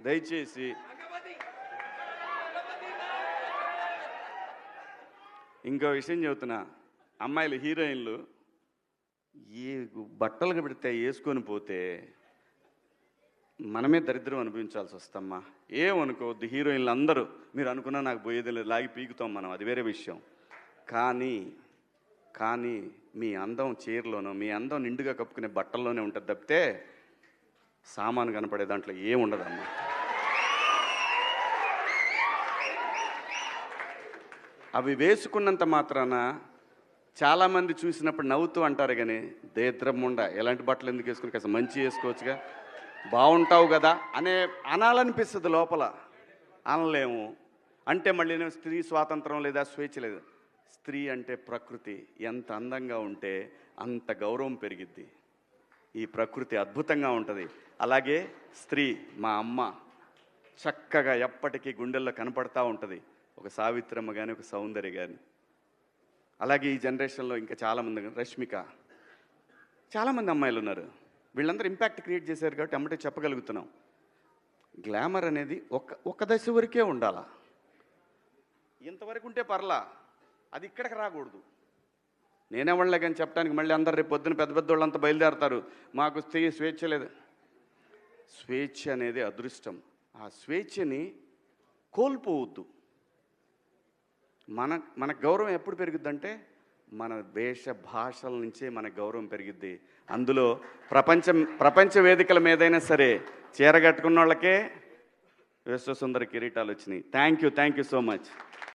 దయచేసి ఇంకో విషయం చెబుతున్నా, అమ్మాయిలు హీరోయిన్లు ఏ బట్టలు పెడితే వేసుకొని పోతే మనమే దరిద్రం అనిపించాల్సి వస్తమ్మా. ఏమనుకోవద్దు, హీరోయిన్లు అందరూ మీరు అనుకున్నా నాకు పోయేది లేదు, లాగి పీకుతాం మనం, అది వేరే విషయం. కానీ మీ అందం చీరలోనో, మీ అందం నిండుగా కప్పుకునే బట్టల్లోనే ఉంటుంది తప్పితే సామాను కనపడే దాంట్లో ఏముండదమ్మా. అవి వేసుకున్నంత మాత్రాన చాలామంది చూసినప్పుడు నవ్వుతూ అంటారు, కానీ దేద్రముండ ఎలాంటి బట్టలు ఎందుకు వేసుకుని కాస్త మంచి వేసుకోవచ్చుగా, బాగుంటావు కదా అనాలనిపిస్తుంది లోపల, అనలేము. అంటే మళ్ళీ స్త్రీ స్వాతంత్రం లేదా స్వేచ్ఛ లేదు. స్త్రీ అంటే ప్రకృతి, ఎంత అందంగా ఉంటే అంత గౌరవం పెరిగిద్ది. ఈ ప్రకృతి అద్భుతంగా ఉంటుంది. అలాగే స్త్రీ మా అమ్మ చక్కగా ఎప్పటికీ గుండెల్లో కనపడతా ఉంటుంది, ఒక సావిత్రమ్మ కానీ ఒక సౌందర్య కానీ. అలాగే ఈ జనరేషన్లో ఇంకా చాలామంది, రష్మిక, చాలామంది అమ్మాయిలు ఉన్నారు. వీళ్ళందరూ ఇంపాక్ట్ క్రియేట్ చేశారు కాబట్టి అమ్మటే చెప్పగలుగుతున్నాం. గ్లామర్ అనేది ఒక దశ వరకే ఉండాలా, ఇంతవరకు ఉంటే పర్లా, అది ఇక్కడికి రాకూడదు. నేనేవాళ్ళే కానీ చెప్పడానికి మళ్ళీ అందరు రేపు పొద్దున పెద్ద పెద్ద వాళ్ళంతా బయలుదేరతారు, మాకు స్వేచ్ఛ లేదు. స్వేచ్ఛ అనేది అదృష్టం. ఆ స్వేచ్ఛని కోల్పోవద్దు. మన గౌరవం ఎప్పుడు పెరుగుద్దంటే మన వేష భాషల నుంచే మన గౌరవం పెరిగిద్ది. అందులో ప్రపంచ వేదికల మీదైనా సరే చీర కట్టుకున్న వాళ్ళకే విశ్వసుందర కిరీటాలు వచ్చినాయి. Thank you so much.